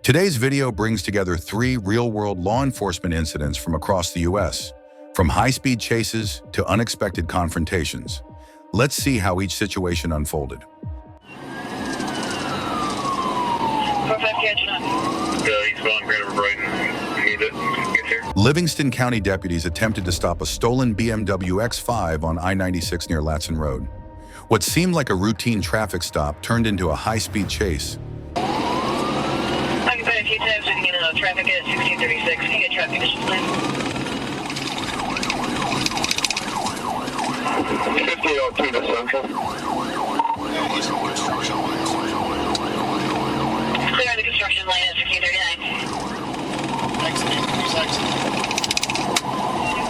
Today's video brings together 3 real-world law enforcement incidents from across the U.S., from high-speed chases to unexpected confrontations. Let's see how each situation unfolded. Livingston County deputies attempted to stop a stolen BMW X5 on I-96 near Lansing Road. What seemed like a routine traffic stop turned into a high-speed chase. Occupied a few times, we can get a traffic at 1636. Can you get traffic conditions, please? 1502 to Central. Clear on the construction lane at 1639. Exiting, please exit.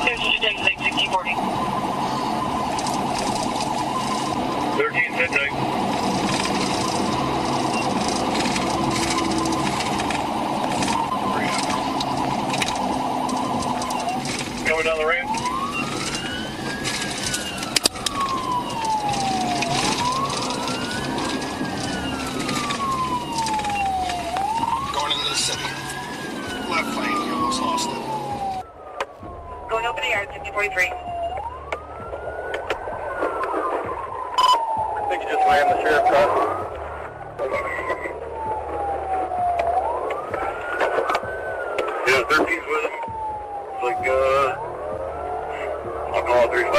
There's just exit 1640. 13 midnight. Coming down the ramp. Going into the city. Left lane, you almost lost it. Going open the yard, 1643. I think you just ran the sheriff car. Yeah, 13's with him. It's like, I'll call it 35.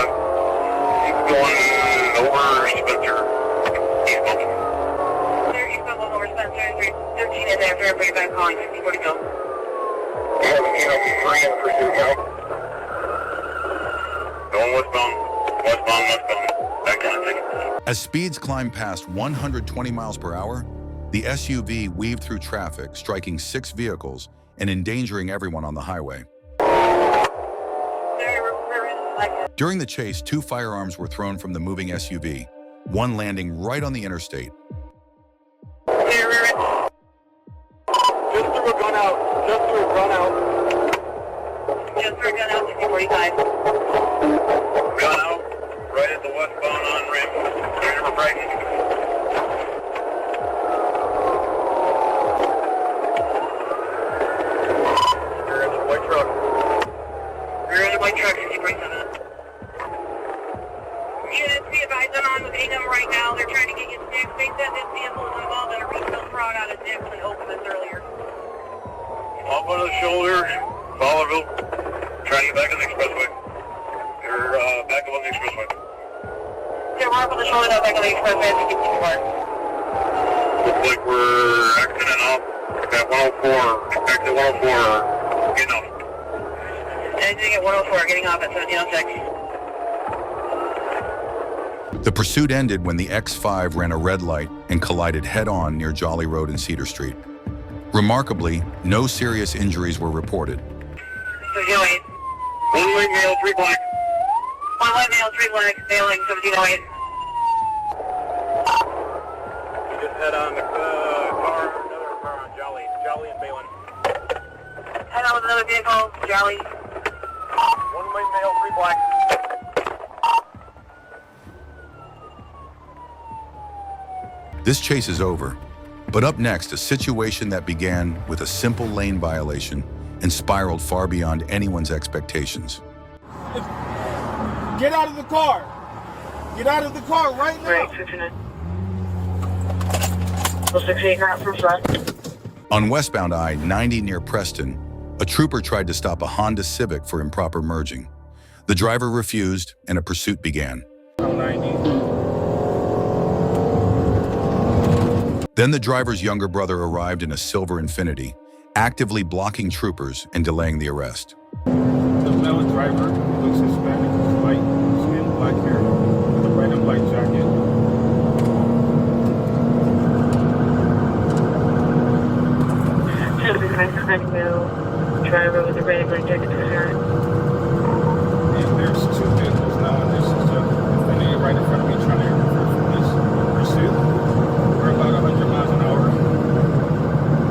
He's going over Spencer. He's bumping. Sir, you're going over Spencer. 13 in there, fair back calling 1640 go. Yeah, I'm in pursuit now. Going westbound. Back on the ticket. As speeds climbed past 120 miles per hour, the SUV weaved through traffic, striking 6 vehicles and endangering everyone on the highway. During the chase, 2 firearms were thrown from the moving SUV, one landing right on the interstate. Just threw a gun out. Just threw a gun out, 1645. Gun out. Right at the westbound on ramp. Ready to break. You're in the white truck. We're in a white truck, 1647. Units, be advised, I'm on with Ingham right now. They're trying to get you snipped. They said this vehicle is involved in a retail fraud out of Nips and opened this earlier. Up on the shoulder. Fowlerville. Trying to get back on the expressway. You're back up on the expressway. Yeah, we're up on the shoulder now, back on the expressway as we get too far. Looks like we're exiting off at 104. Exit 104. Getting off. Exiting at 104, getting off at 1706. The pursuit ended when the X5 ran a red light and collided head-on near Jolly Road and Cedar Street. Remarkably, no serious injuries were reported. 1708. One white male, 3 black. One white male, 3 black, mailing 1708. You just head on the car, another car on Jolly and Balin. Head on with another vehicle, Jolly. One white male, 3 black. This chase is over, but up next, a situation that began with a simple lane violation and spiraled far beyond anyone's expectations. Get out of the car! Get out of the car right now! Right, 59. 68 not from front. On westbound I-90 near Preston, a trooper tried to stop a Honda Civic for improper merging. The driver refused, and a pursuit began. 90. Then the driver's younger brother arrived in a silver Infiniti, actively blocking troopers and delaying the arrest. The male driver looks Hispanic, white skin, black hair, with a red and white jacket. Driver with a red and black jacket to the side. And there's 2 vehicles now, and this is just Infiniti right in front of me trying to refer for this pursuit. We're about 100 miles an hour.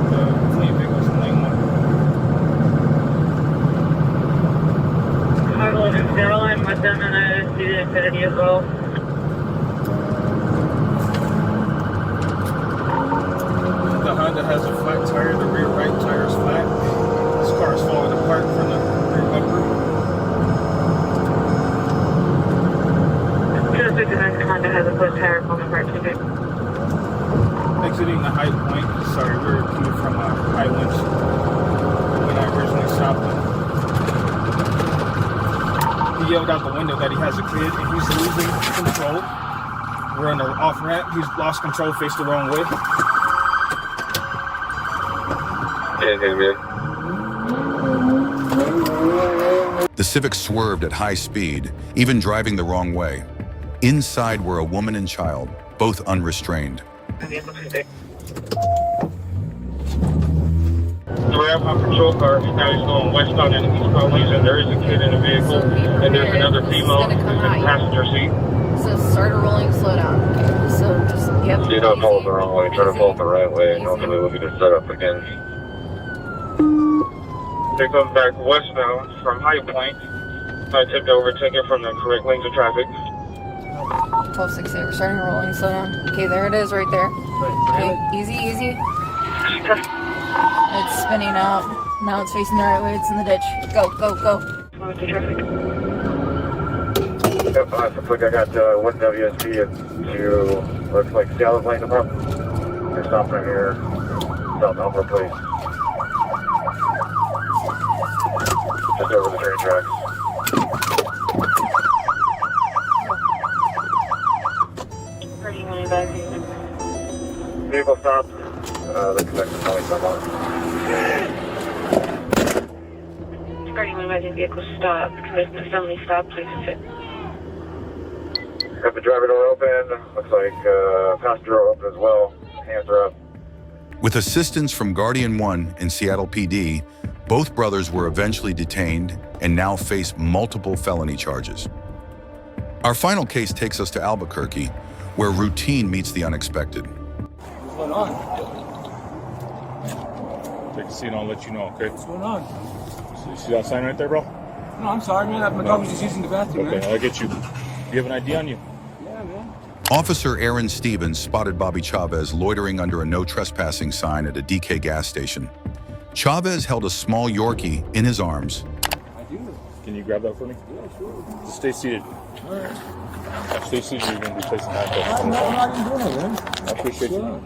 The fleet vehicles in lane 1. Carlos, I'm with them, and I see the Infiniti as well. The Honda Honda has a flat tire. The rear right tire is flat. This car is falling apart from the rear bumper. 259 Honda has a flat tire falling apart. Exiting the High Point. Sorry, we were coming from High Winch when I originally stopped him. He yelled out the window that he has a kid and he's losing control. We're on the off ramp. He's lost control, faced the wrong way. The Civic swerved at high speed, even driving the wrong way. Inside were a woman and child, both unrestrained. We have my patrol car. Now he's going westbound in the eastbound lanes, and there is a kid in the vehicle, and there's another female in the passenger seat. So start a rolling, slow down. So just, yep. Do not follow the wrong way. Try to follow the right way, and hopefully we'll get it set up again. They come back westbound from High Point. I tipped over, taken from the correct lanes of traffic. 1268, we're starting a rolling, slow down. Okay, there it is right there. Okay, easy, easy. It's spinning out. Now it's facing the right way, it's in the ditch. Go, go, go. Yep, looks like I got one WSP to, looks like Seattle Lane Department. They're stopping right here, South Alpha Place. Just over the train tracks. Vehicle stopped. The connector probably someone. Starting when my vehicle stopped. Commitment assembly stop, please sit. Got the driver door open. Looks like passenger door open as well. Hands are up. With assistance from Guardian 1 and Seattle PD, both brothers were eventually detained and now face multiple felony charges. Our final case takes us to Albuquerque, where routine meets the unexpected. What's going on? Take a seat and I'll let you know, okay? What's going on? So you see that sign right there, bro? No, I'm sorry, man. My dog was just using the bathroom, Okay, man. I'll get you. You have an ID on you? Yeah, man. Officer Aaron Stevens spotted Bobby Chavez loitering under a no trespassing sign at a DK gas station. Chavez held a small Yorkie in his arms. I do. Can you grab that for me? Yeah, sure. Just stay seated. All right. Stay seated, you're going to be placing handcuffs. I'm not even doing it, man. I appreciate you.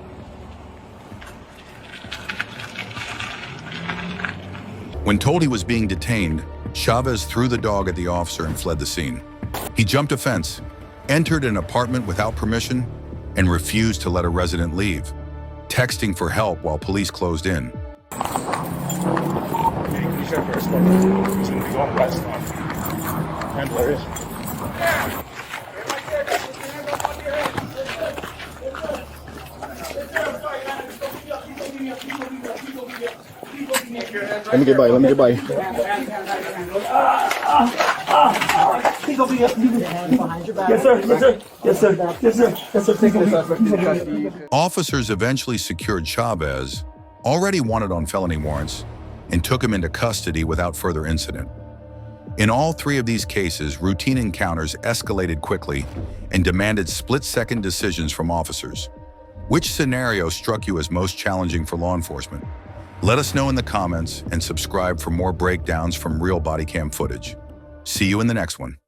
When told he was being detained, Chavez threw the dog at the officer and fled the scene. He jumped a fence, entered an apartment without permission, and refused to let a resident leave, texting for help while police closed in. Let me get by. Yes, sir. Taking this suspect. Officers eventually secured Chavez, already wanted on felony warrants, and took him into custody without further incident. In all three of these cases, routine encounters escalated quickly and demanded split-second decisions from officers. Which scenario struck you as most challenging for law enforcement? Let us know in the comments and subscribe for more breakdowns from real body cam footage. See you in the next one.